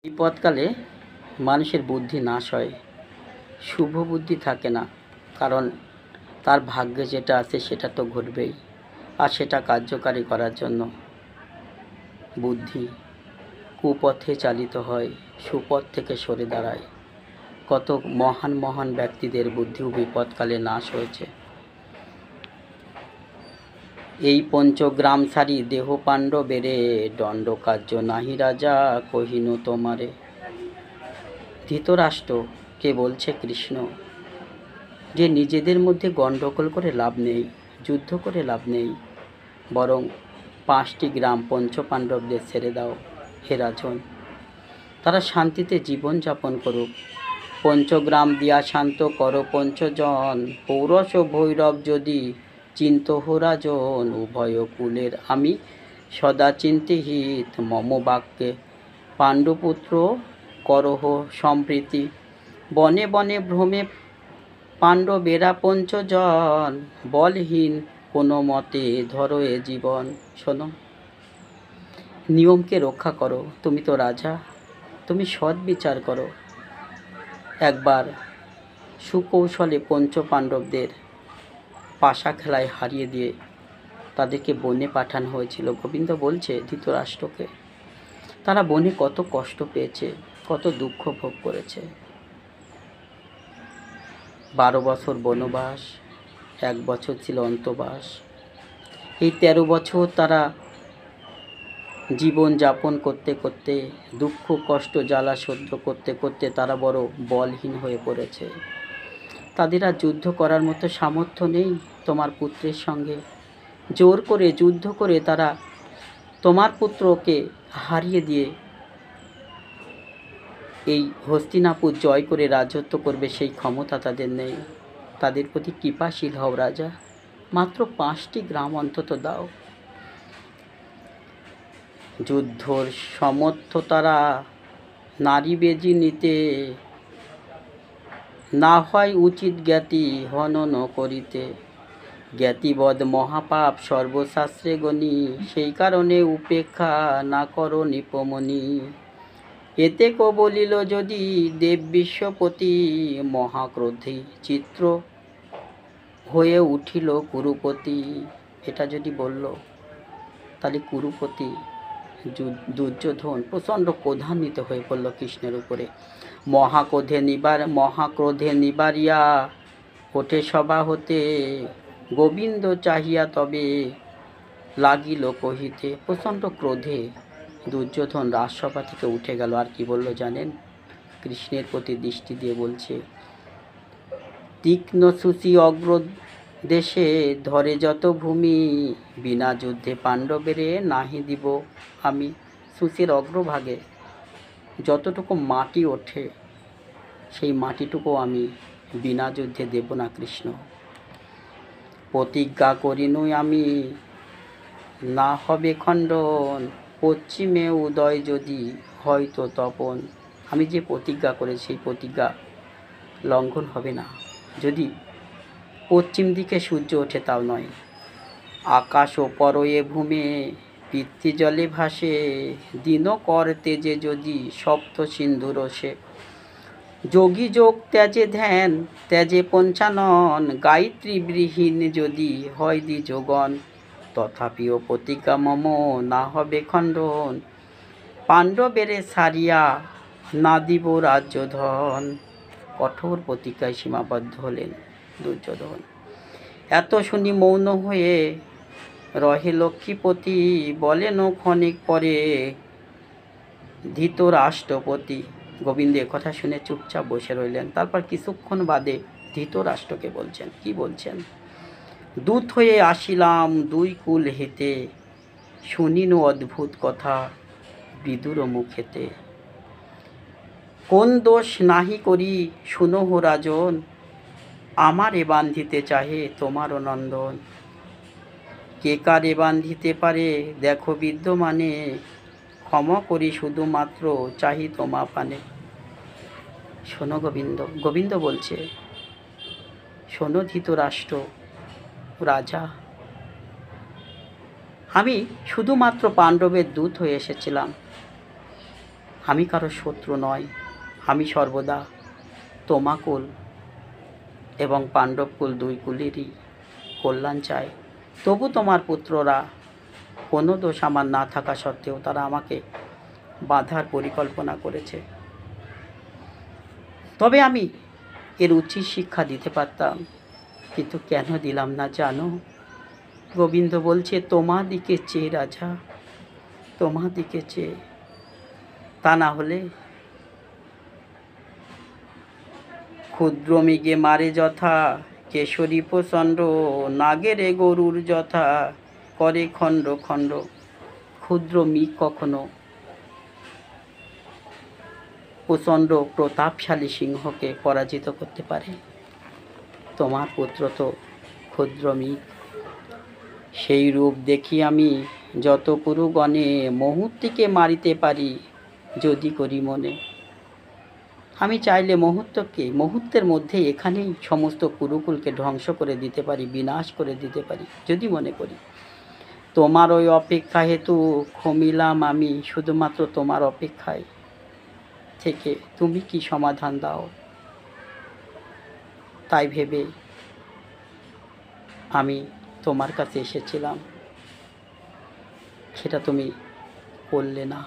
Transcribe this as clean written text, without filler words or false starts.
বিপদকালে মানুষের বুদ্ধি নাশ হয়, শুভ বুদ্ধি থাকে না। কারণ তার ভাগ্যে যেটা আছে সেটা তো ঘটবেই, আর সেটা কার্যকারী করার জন্য বুদ্ধি কুপথে চালিত হয়, সুপথ থেকে সরে দাঁড়ায়। কত মহান মহান ব্যক্তিদের বুদ্ধিও বিপদকালে নাশ হয়েছে। এই পঞ্চগ্রাম সারি দেহ পাণ্ডবেরে, দণ্ডকার্য নাহি রাজা কহিনু তোমারে। ধৃতরাষ্ট্রকে বলছে কৃষ্ণ যে নিজেদের মধ্যে গণ্ডগোল করে লাভ নেই, যুদ্ধ করে লাভ নেই, বরং 5টি গ্রাম পঞ্চপাণ্ডবদের ছেড়ে দাও হে রাজন। তারা শান্তিতে জীবন যাপন করুক। পঞ্চগ্রাম দিয়া শান্ত করো পঞ্চজন, পৌরস ও ভৈরব যদি চিন্ত হো রাজন। উভয় কুলের আমি সদা চিন্তে হিত, মম বাক্যে পাণ্ডুপুত্র করহ সম্প্রীতি। বনে বনে ভ্রমে পাণ্ডবেরা পঞ্চজন, বলহীন কোনো মতে ধরো এ জীবন। শোনো, নিয়মকে রক্ষা করো, তুমি তো রাজা, তুমি সৎ বিচার করো। একবার সুকৌশলে পঞ্চপাণ্ডবদের পাশা খেলায় হারিয়ে দিয়ে তাদেরকে বনে পাঠানো হয়েছিল। গোবিন্দ বলছে ধৃতরাষ্ট্রকে, তারা বনে কত কষ্ট পেয়েছে, কত দুঃখ ভোগ করেছে। 12 বছর বনবাস, 1 বছর ছিল অন্তবাস। এই 13 বছর তারা জীবন যাপন করতে করতে, দুঃখ কষ্ট জ্বালা সহ্য করতে করতে তারা বড় বলহীন হয়ে পড়েছে। তাদের আর যুদ্ধ করার মতো সামর্থ্য নেই তোমার পুত্রের সঙ্গে। জোর করে যুদ্ধ করে তারা তোমার পুত্রকে হারিয়ে দিয়ে এই হস্তিনাপুর জয় করে রাজত্ব করবে, সেই ক্ষমতা তাদের নেই। তাদের প্রতি কৃপাশীল হও রাজা, মাত্র 5টি গ্রাম অন্তত দাও। যুদ্ধর সমর্থ তারা নারী বেজি নিতে, না হয় উচিত জ্ঞাতি হনন করিতে। জ্ঞাতিবধ মহাপাপ সর্বশাস্ত্রে গণি, সেই কারণে উপেক্ষা না করো নিপমনি। এতে বলিল যদি দেব বিশ্বপতি, মহাক্রোধী চিত্র হয়ে উঠিল কুরুপতি। এটা যদি বলল তাহলে কুরুপতি দুর্যোধন প্রচণ্ড ক্রোধান্বিত হয়ে পড়ল কৃষ্ণের উপরে। মহাক্রোধে নিবারিয়া ওঠে সভা হতে, গোবিন্দ চাহিয়া তবে লাগিল কহিতে। প্রচণ্ড ক্রোধে দুর্যোধন রাজসভা থেকে উঠে গেল। আর কি বলল জানেন? কৃষ্ণের প্রতি দৃষ্টি দিয়ে বলছে, তীক্ষ্ণ সুচি অগ্রদেশে ধরে যত ভূমি, বিনা যুদ্ধে পাণ্ডবেরে নাহি দিব আমি। সুচির অগ্রভাগে যতটুকু মাটি ওঠে সেই মাটিটুকু আমি বিনা যুদ্ধে দেব না কৃষ্ণ। প্রতিজ্ঞা করিনুই আমি না হবে খণ্ডন, পশ্চিমে উদয় যদি হয়তো তপন। আমি যে প্রতিজ্ঞা করে সেই প্রতিজ্ঞা লঙ্ঘন হবে না, যদি পশ্চিম দিকে সূর্য ওঠে তাও নয়। আকাশ ও পরয়ে ভূমে পিতৃ জলে ভাসে, দিনকর তেজে যদি সপ্ত সিন্ধু রসে। যোগী যোগ ত্যাজে ধ্যান ত্যাজে পঞ্চানন, গায়ত্রী বিহীন যদি হয় দ্বিজগণ। তথাপিও প্রতিজ্ঞা মম না হবে খণ্ডন, পাণ্ডবেরে সারিয়া না দিব রাজ্য ধন। কঠোর প্রতিজ্ঞায় সীমাবদ্ধ হলেন দুর্যোধন। এত শুনি মৌন হয়ে রহে লক্ষ্মীপতি, বলেন ক্ষণিক পরে ধৃতরাষ্ট্রপতি। গোবিন্দ কথা শুনে চুপচাপ বসে রইলেন। তারপর কিছুক্ষণ বাদে ধৃতরাষ্ট্রকে বলছেন, কি বলছেন? দূত হয়ে আসিলাম 2 কুল হেতে, শুনিনু অদ্ভুত কথা বিদুর মুখেতে। কোন দোষ নাহি করি শুনহো রাজন, আমারে বান্ধিতে চাহে তোমারও নন্দন। কে কারে বান্ধিতে পারে দেখো বিদ্যমানে, ক্ষমা করি শুধুমাত্র চাহি তোমা পানে। শোনো গোবিন্দ বলছে, শোনো ধৃতরাষ্ট্র রাজা, আমি শুধুমাত্র পাণ্ডবের দূত হয়ে এসেছিলাম। আমি কারো শত্রু নয়, আমি সর্বদা তোমাকুল এবং পাণ্ডবকুল দুই কুলেরই কল্যাণ চাই। তবু তোমার পুত্ররা কোনো দোষ আমার না থাকা সত্ত্বেও তারা আমাকে বাঁধার পরিকল্পনা করেছে। তবে আমি এর উচিত শিক্ষা দিতে পারতাম, কিন্তু কেন দিলাম না জানো? গোবিন্দ বলছে, তোমার দিকে চেয়ে রাজা, তোমার দিকে চেয়ে। তা না হলে ক্ষুদ্র মৃগে মারে যথা, কেশরী প্রচণ্ড নাগেরে গরুর যথা করে খণ্ড খণ্ড। ক্ষুদ্র মৃগ কখনো প্রচণ্ড প্রতাপশালী সিংহকে পরাজিত করতে পারে? তোমার পুত্র তো ক্ষুদ্র মৃগ। সেই রূপ দেখি আমি যত কুরুগণে মুহূর্তিকে মারিতে পারি যদি করি মনে। আমি চাইলে মুহূর্তের মধ্যে এখানেই সমস্ত কুরুকুলকে ধ্বংস করে দিতে পারি, বিনাশ করে দিতে পারি যদি মনে করি। তোমার ওই অপেক্ষা হেতু ক্ষমিলাম আমি, শুধুমাত্র তোমার অপেক্ষায় থেকে তুমি কি সমাধান দাও তাই ভেবে আমি তোমার কাছে এসেছিলাম, সেটা তুমি করলে না।